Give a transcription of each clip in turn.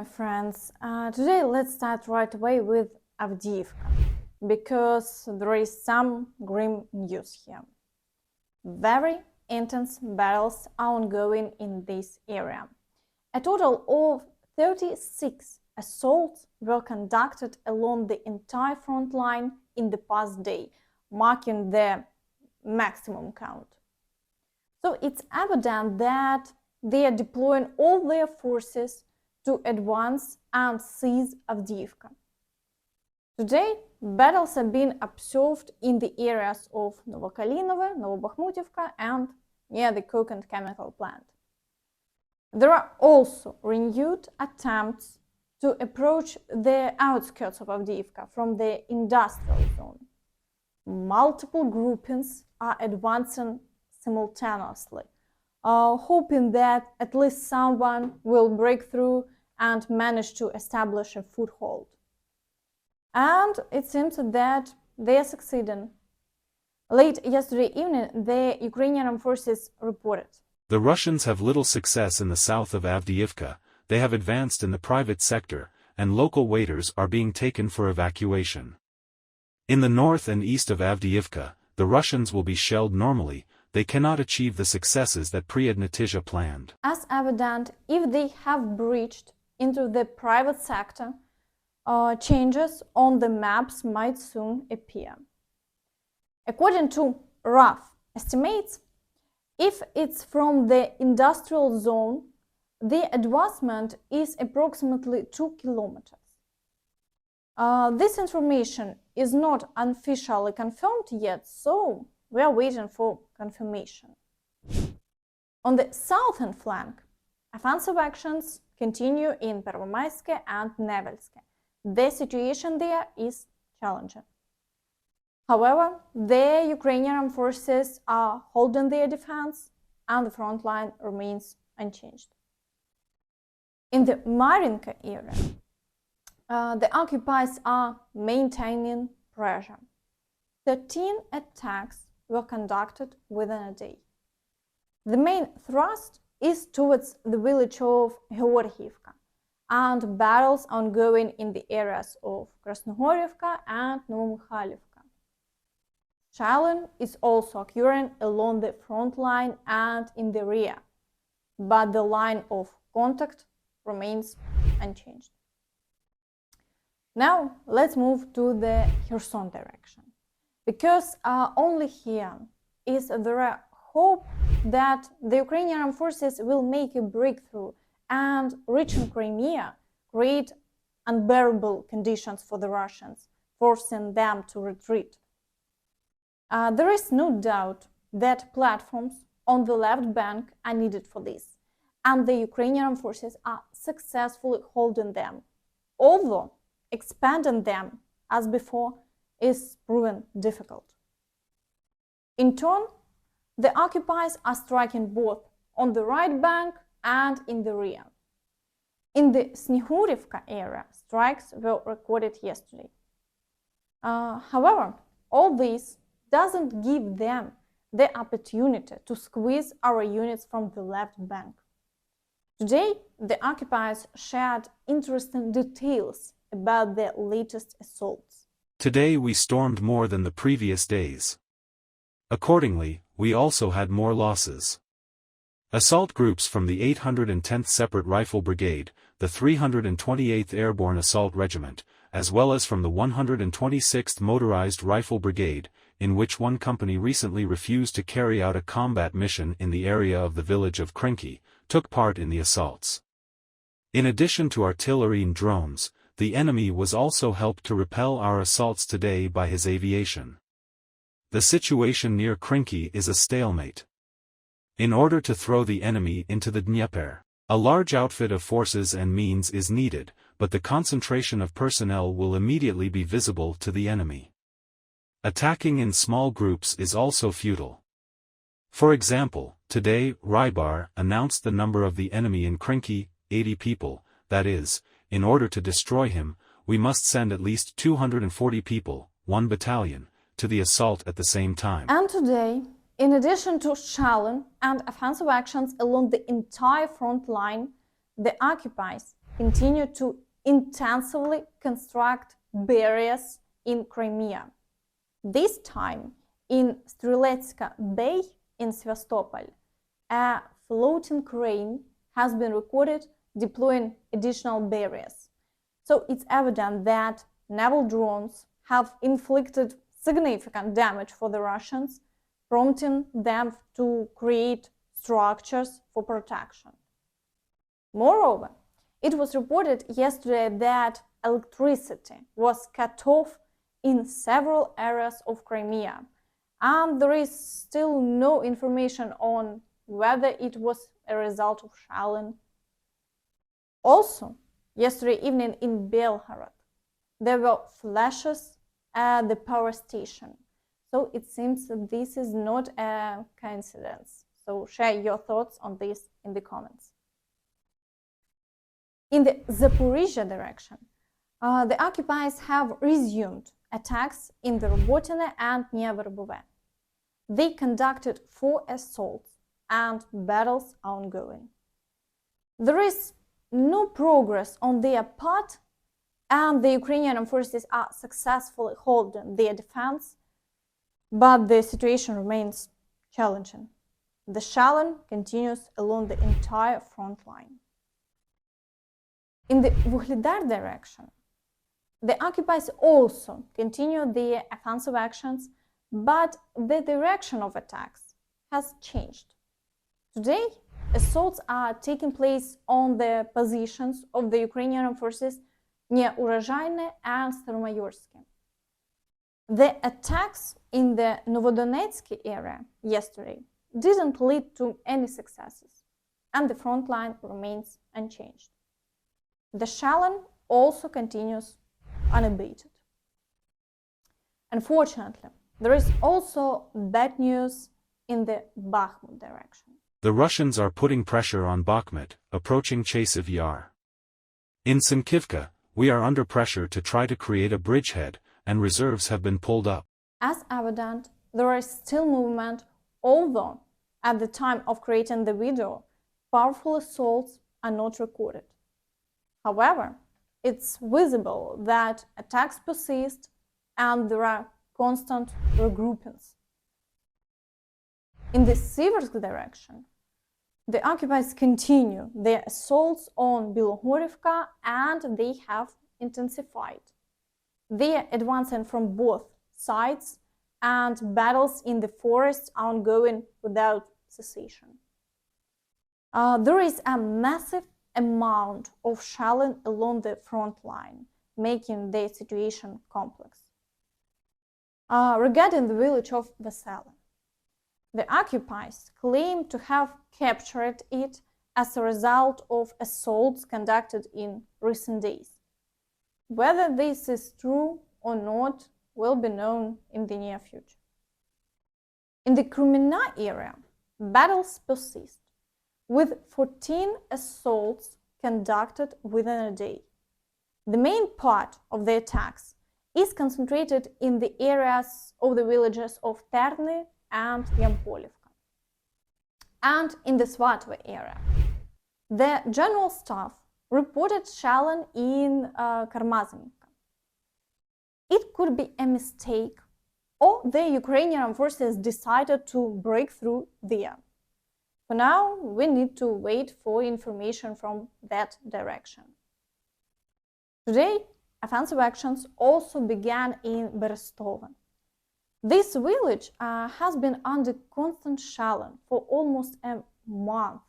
my friends. Today let's start right away with Avdiivka, because there is some grim news here. Very intense battles are ongoing in this area. A total of 36 assaults were conducted along the entire front line in the past day, marking the maximum count. So it's evident that they are deploying all their forces to advance and seize Avdiivka. Today, battles are being observed in the areas of Novokalynove, Novobakhmutivka and near the coke and chemical plant. There are also renewed attempts to approach the outskirts of Avdiivka from the industrial zone. Multiple groupings are advancing simultaneously, hoping that at least someone will break through and manage to establish a foothold. And it seems that they are succeeding. Late yesterday evening, the Ukrainian Armed Forces reported. The Russians have little success in the south of Avdiivka. They have advanced in the private sector, and local waiters are being taken for evacuation. In the north and east of Avdiivka, the Russians will be shelled normally. They cannot achieve the successes that Preadnitizha planned. As evident, if they have breached into the private sector, changes on the maps might soon appear. According to rough estimates, if it's from the industrial zone, the advancement is approximately 2 kilometers. This information is not officially confirmed yet, so we are waiting for confirmation. On the southern flank, offensive actions continue in Pervomaiske and Nevelske. The situation there is challenging. However, the Ukrainian Armed Forces are holding their defense and the front line remains unchanged. In the Marinka area, the occupiers are maintaining pressure. 13 attacks were conducted within a day. The main thrust is towards the village of Vuhledar, and battles ongoing in the areas of Bilohorivka and Novokalynove. Shelling is also occurring along the front line and in the rear, but the line of contact remains unchanged. Now let's move to the Kherson direction, because only here is there a hope that the Ukrainian Armed Forces will make a breakthrough and reaching Crimea create unbearable conditions for the Russians, forcing them to retreat. There is no doubt that platforms on the left bank are needed for this, and the Ukrainian Armed Forces are successfully holding them, although expanding them as before is proven difficult. In turn, the occupiers are striking both on the right bank and in the rear. In the Snihurivka area, strikes were recorded yesterday. However, all this doesn't give them the opportunity to squeeze our units from the left bank. Today, the occupiers shared interesting details about their latest assaults. Today we stormed more than the previous days. Accordingly, we also had more losses. Assault groups from the 810th Separate Rifle Brigade, the 328th Airborne Assault Regiment, as well as from the 126th Motorized Rifle Brigade, in which one company recently refused to carry out a combat mission in the area of the village of Kreminna, took part in the assaults. In addition to artillery and drones, the enemy was also helped to repel our assaults today by his aviation. The situation near Kreminna is a stalemate. In order to throw the enemy into the Dnieper, a large outfit of forces and means is needed, but the concentration of personnel will immediately be visible to the enemy. Attacking in small groups is also futile. For example, today Rybar announced the number of the enemy in Kreminna, 80 people, that is, in order to destroy him, we must send at least 240 people, 1 battalion, to the assault at the same time. And today, in addition to shelling and offensive actions along the entire front line, the occupiers continue to intensively construct barriers in Crimea. This time, in Streletsky Bay in Sevastopol, a floating crane has been recorded deploying additional barriers. So it's evident that naval drones have inflicted significant damage for the Russians, prompting them to create structures for protection. Moreover, it was reported yesterday that electricity was cut off in several areas of Crimea, and there is still no information on whether it was a result of shelling. Also, yesterday evening in Belgorod, there were flashes at the power station. So it seems that this is not a coincidence. So share your thoughts on this in the comments. In the Zaporizhzhia direction, the occupiers have resumed attacks in the Robotyne and Verbove. They conducted 4 assaults and battles are ongoing. There is no progress on their part, and the Ukrainian Armed Forces are successfully holding their defense, but the situation remains challenging. The shelling continues along the entire front line. In the Vuhledar direction, the occupiers also continue their offensive actions, but the direction of attacks has changed. Today, assaults are taking place on the positions of the Ukrainian Armed Forces near Urozhaine and Staromaiorske. The attacks in the Novodonetsk area yesterday didn't lead to any successes, and the front line remains unchanged. The shelling also continues unabated. Unfortunately, there is also bad news in the Bakhmut direction. The Russians are putting pressure on Bakhmut, approaching Chasiv Yar. In Sinkivka, we are under pressure to try to create a bridgehead, and reserves have been pulled up. As evident, there is still movement, although at the time of creating the video, powerful assaults are not recorded. However, it's visible that attacks persist and there are constant regroupings. In the Siversk direction, the occupiers continue their assaults on Bilohorivka and they have intensified. They are advancing from both sides and battles in the forests are ongoing without cessation. There is a massive amount of shelling along the front line, making the situation complex. Regarding the village of Vesele, the occupiers claim to have captured it as a result of assaults conducted in recent days. Whether this is true or not will be known in the near future. In the Kreminna area, battles persist, with 14 assaults conducted within a day. The main part of the attacks is concentrated in the areas of the villages of Terny and Yampolivka. And in the Svatove area, the general staff reported shelling in Karmazivka. It could be a mistake, or the Ukrainian Armed Forces decided to break through there. For now, we need to wait for information from that direction. Today, offensive actions also began in Berestove. This village has been under constant shelling for almost a month.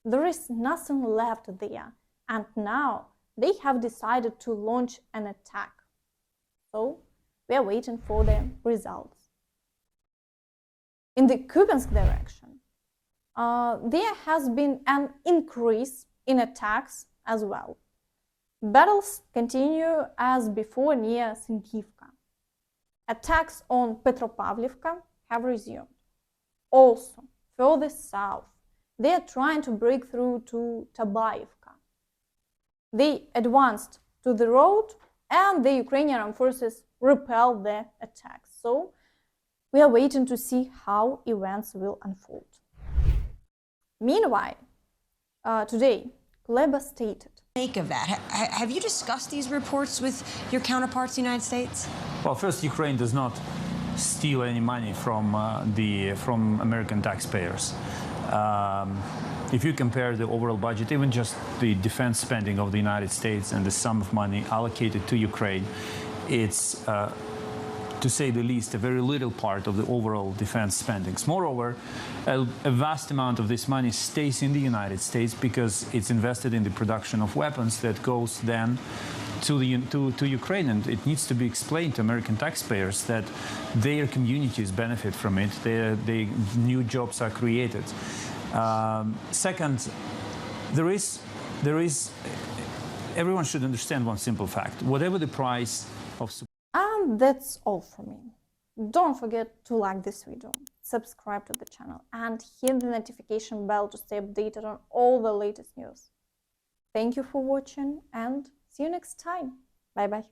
There is nothing left there, and now they have decided to launch an attack. So, we are waiting for the results. In the Kupiansk direction, there has been an increase in attacks as well. Battles continue as before near Sinkivka. Attacks on Petropavlivka have resumed. Also, further south, they are trying to break through to Tabaivka. They advanced to the road and the Ukrainian Armed Forces repelled the attacks. So, we are waiting to see how events will unfold. Meanwhile, today, Kuleba stated Make of that? Have you discussed these reports with your counterparts in the United States? Well, first, Ukraine does not steal any money from American taxpayers. If you compare the overall budget, even just the defense spending of the United States and the sum of money allocated to Ukraine, it's, to say the least, a very little part of the overall defense spendings. Moreover, a vast amount of this money stays in the United States because it's invested in the production of weapons that goes then to Ukraine, and it needs to be explained to American taxpayers that their communities benefit from it, their new jobs are created. Second, everyone should understand one simple fact. Whatever the price of... And that's all from me. Don't forget to like this video, subscribe to the channel, and hit the notification bell to stay updated on all the latest news. Thank you for watching, and see you next time. Bye-bye.